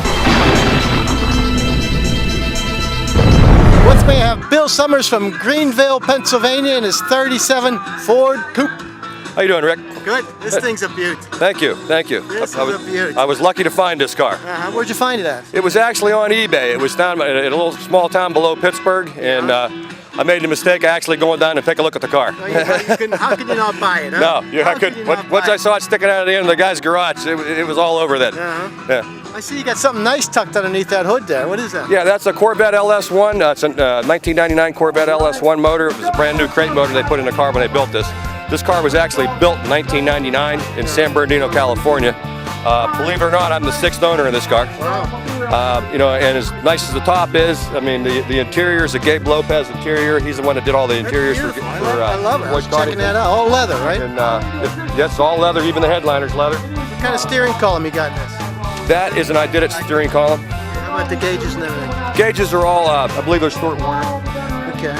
With me, I have Bill Summers from Greenville, Pennsylvania, in his 37 Ford Coupe. How you doing, Rick? Good. This thing's a beaut. Thank you, thank you. This is a beaut. I was lucky to find this car. Where'd you find it at? It was actually on eBay. It was down in a little small town below Pittsburgh, and I made the mistake of actually going down and take a look at the car. How could you not buy it? Huh? No, I couldn't. Once I saw it sticking out of the end of the guy's garage, it was all over then. Yeah. I see you got something nice tucked underneath that hood there. What is that? Yeah, that's a Corvette LS1. It's a 1999 Corvette LS1 motor. It was a brand new crate motor they put in the car when they built this. This car was actually built in 1999 in San Bernardino, California. Believe it or not, I'm the 6th owner of this car. You know, and as nice as the top is, I mean, the interior is a Gabe Lopez interior. He's the one that did all the interiors for I love it. I was checking that out. All leather, right? And yes, all leather. Even the headliner's leather. What kind of steering column you got in this? That is an I Did It steering column. How about the gauges and everything? Gauges are all, I believe they're Stuart Warner. Okay.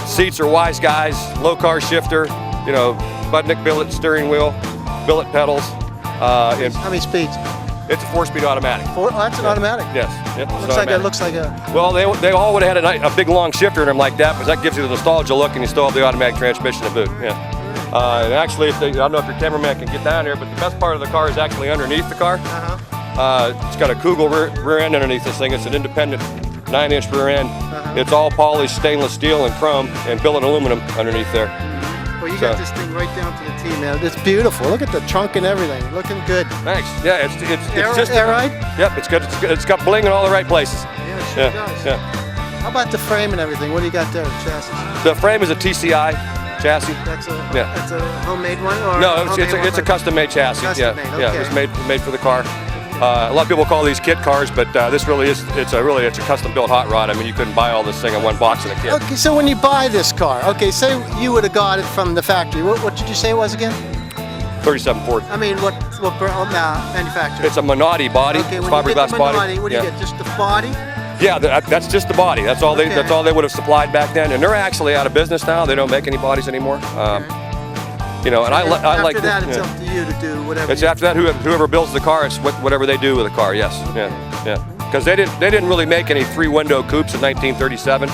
Seats are Wise Guys, low car shifter, you know, Budnick billet steering wheel, billet pedals. How many speeds? It's a 4-speed automatic. That's an automatic? Yes. Yep, Looks like a... Well, they all would have had a big long shifter in them like that, because that gives you the nostalgia look, and you still have the automatic transmission to boot. Yeah. And actually, I don't know if your cameraman can get down here, but the best part of the car is actually underneath the car. It's got a CUDA rear end underneath this thing. It's an independent 9-inch rear end. It's all polished stainless steel and chrome and billet aluminum underneath there. Well, you got this thing right down to the T, man. It's beautiful. Look at the trunk and everything. Looking good. Thanks. Yeah, it's just air ride? Yep, it's got bling in all the right places. Yeah, it sure does. Yeah. How about the frame and everything? What do you got there, the chassis? The frame is a TCI chassis. That's a homemade one? Or no, it's a custom-made chassis. Custom made, okay. Yeah, it was made for the car. A lot of people call these kit cars, but this really is, it's a custom-built hot rod. I mean, you couldn't buy all this thing in one box in a kit. Okay, so when you buy this car, okay, say you would have got it from the factory. What did you say it was again? 37 Ford. I mean, what manufacturer? It's a Minotti body, okay, when fiberglass you get the body. Minotti, what do you get, just the body? Yeah, that's just the body. That's all they would have supplied back then, and they're actually out of business now. They don't make any bodies anymore. You know, and I like. After that, it's up to you to do whatever. It's after that, whoever builds the car, it's whatever they do with the car. Yes, yeah. Because they didn't really make any 3-window coupes in 1937.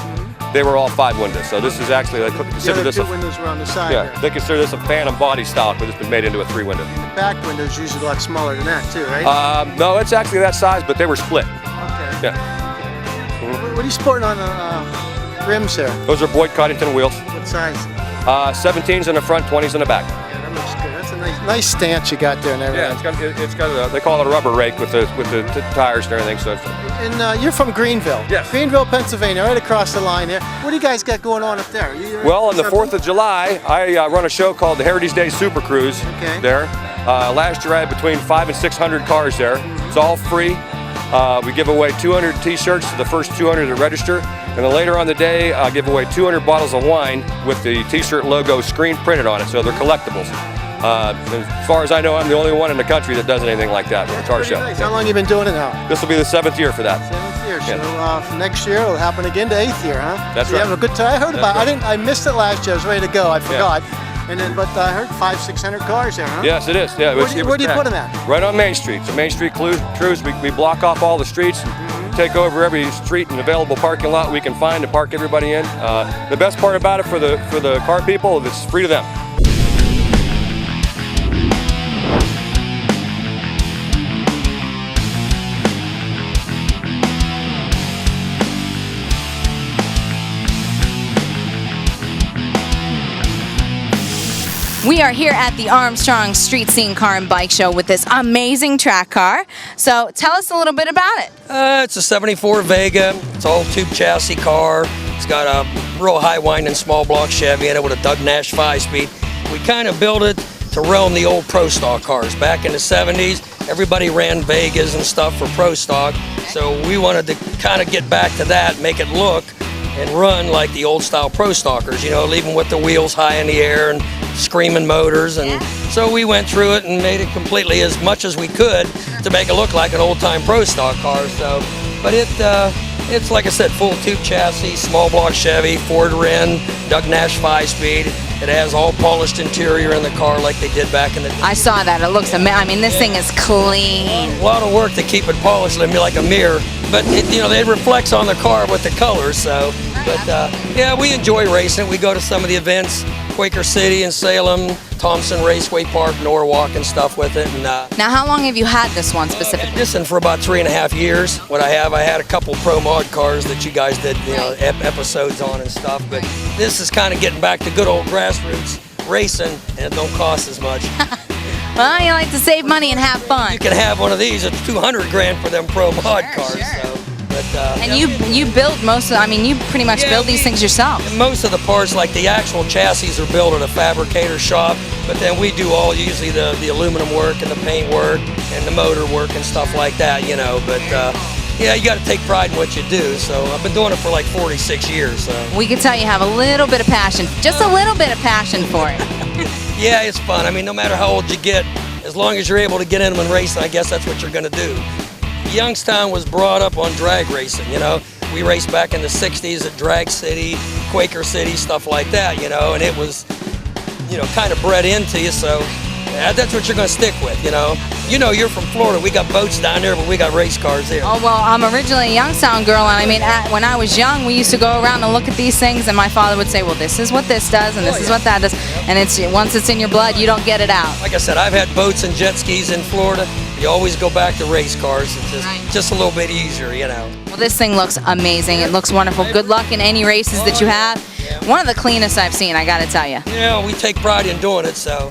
They were all 5 windows. So this is actually they consider this. The other 2 windows were on the side. Yeah, they consider this a phantom body style, but it's been made into a 3-window. The back window's usually a lot smaller than that too, right? No, it's actually that size, but they were split. Okay. Yeah. What are you sporting on the rims there? Those are Boyd Coddington wheels. What size? 17s in the front, 20s in the back. Yeah, that looks good. That's a nice stance you got there and everything. Yeah, it's got they call it a rubber rake with the tires and everything. So. And you're from Greenville. Yes. Greenville, Pennsylvania, right across the line there. What do you guys got going on up there? Well, on the 4th of July, I run a show called the Heritage Day Super Cruise there. Last year I had between 500 and 600 cars there. It's all free. We give away 200 t-shirts to the first 200 that register. And then later on the day, I'll give away 200 bottles of wine with the t-shirt logo screen printed on it, so they're collectibles. As far as I know, I'm the only one in the country that does anything like that for a car show. How long have you been doing it now? This will be the 7th year for that. 7th year. So next year it'll happen again to 8th year, huh? That's so right. You have a good time. I heard about. Right. I missed it last year. I was ready to go. I forgot. And then, but I heard 500-600 cars there, huh? Yes, it is. Yeah. Where do you put them at? Right on Main Street. So Main Street Cruise, we block off all the streets and take over every street and available parking lot we can find to park everybody in. The best part about it for the car people, it's free to them. We are here at the Armstrong Street Scene Car and Bike Show with this amazing track car. So tell us a little bit about it. It's a 74 Vega. It's all tube chassis car. It's got a real high winding small block Chevy in it with a Doug Nash 5-speed. We kind of built it to run the old Pro Stock cars. Back in the 70s, everybody ran Vegas and stuff for Pro Stock. So we wanted to kind of get back to that, make it look and run like the old style Pro Stockers, you know, leaving with the wheels high in the air and screaming motors. And so we went through it and made it completely as much as we could to make it look like an old time Pro Stock car. So, but it's like I said, full tube chassis, small block Chevy, Ford Ren, Doug Nash 5-speed. It has all polished interior in the car like they did back in the day. I saw that. It looks amazing. I mean, this thing is clean. A lot of work to keep it polished, it'd be like a mirror. But it reflects on the car with the colors. So, but yeah, we enjoy racing. We go to some of the events, Quaker City and Salem, Thompson Raceway Park, Norwalk and stuff with it. And now, how long have you had this one specifically? This one for about 3.5 years. What I had a couple Pro Mod cars that you guys did, episodes on and stuff. But this is kind of getting back to good old grassroots racing, and it don't cost as much. Well, you like to save money and have fun. You can have one of these at $200 grand for them Pro Mod cars. Sure. So, but, and you build most of. I mean, you pretty much build these things yourself. Most of the parts, like the actual chassis, are built at a fabricator shop. But then we do all usually the aluminum work and the paint work and the motor work and stuff like that. But yeah, you got to take pride in what you do. So I've been doing it for like 46 years. So. We can tell you have a little bit of passion, just a little bit of passion for it. Yeah, it's fun. I mean, no matter how old you get, as long as you're able to get in them and race, I guess that's what you're going to do. Youngstown was brought up on drag racing, We raced back in the 60s at Drag City, Quaker City, stuff like that, and it was, kind of bred into you, so that's what you're going to stick with, you're from Florida. We got boats down there, but we got race cars here. Oh, well, I'm originally a Youngstown girl, and I mean, when I was young, we used to go around and look at these things, and my father would say, well, this is what this does, and this is what that does, and once it's in your blood, you don't get it out. Like I said, I've had boats and jet skis in Florida. You always go back to race cars. It's just a little bit easier, Well, this thing looks amazing. It looks wonderful. Good luck in any races that you have. One of the cleanest I've seen, I got to tell you. Yeah, we take pride in doing it, so.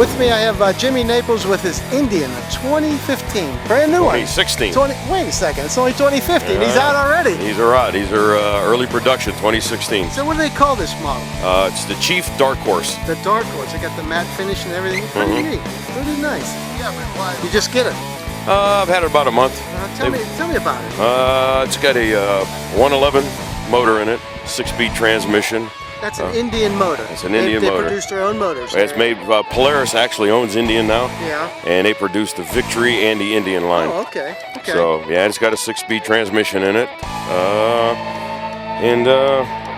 With me, I have Jimmy Naples with his Indian, a 2015, brand new one. 2016. 20, wait a second, it's only 2015. He's out already. These are out. These are early production, 2016. So what do they call this model? It's the Chief Dark Horse. The Dark Horse. They got the matte finish and everything. Pretty neat. Pretty nice. You just get it. I've had it about a month. Tell me about it. It's got a 111 motor in it, 6-speed transmission. That's an Indian motor. It's an Indian motor. They produce their own motors. It's made, Polaris actually owns Indian now. Yeah. And they produce the Victory and the Indian line. Oh, okay. Okay. So, yeah, it's got a 6-speed transmission in it.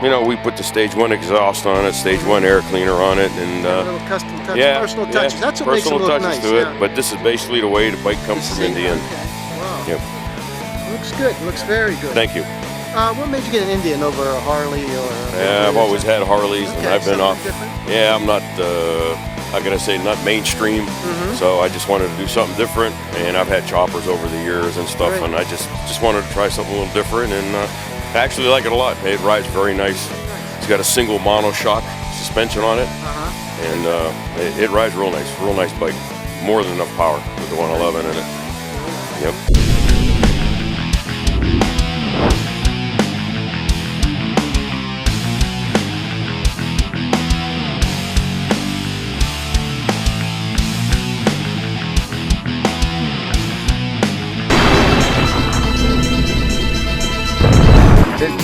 You know, we put the stage 1 exhaust on it, stage 1 air cleaner on it, and a little custom touch, personal touches. That's what makes it look nice. Personal touches to it, but this is basically the way the bike comes from Indian. Okay. Wow. Yep. Looks good. Looks very good. Thank you. What made you get an Indian over a Harley or? Yeah, I've always had Harleys, and I've been off. Different? Yeah, I'm not. How can I say, not mainstream. So I just wanted to do something different, and I've had choppers over the years and stuff, and I just wanted to try something a little different, and I actually like it a lot. It rides very nice. It's got a single monoshock suspension on it, and it rides real nice bike. More than enough power with the 111 in it. Yep.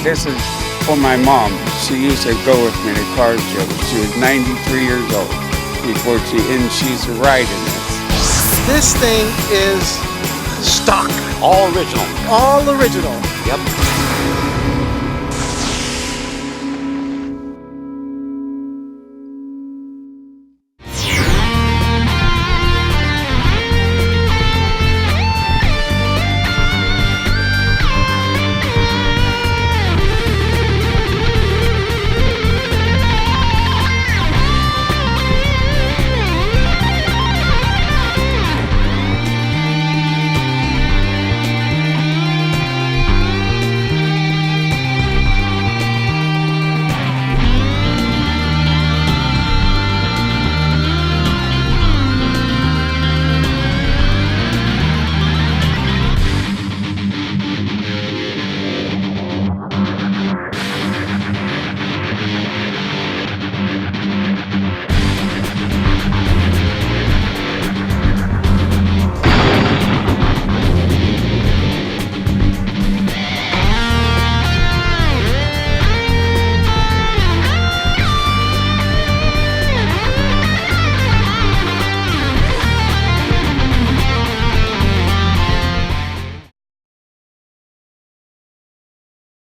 This is for my mom. She used to go with me to car shows. She was 93 years old before she's riding this. This thing is stock. All original. All original. Yep.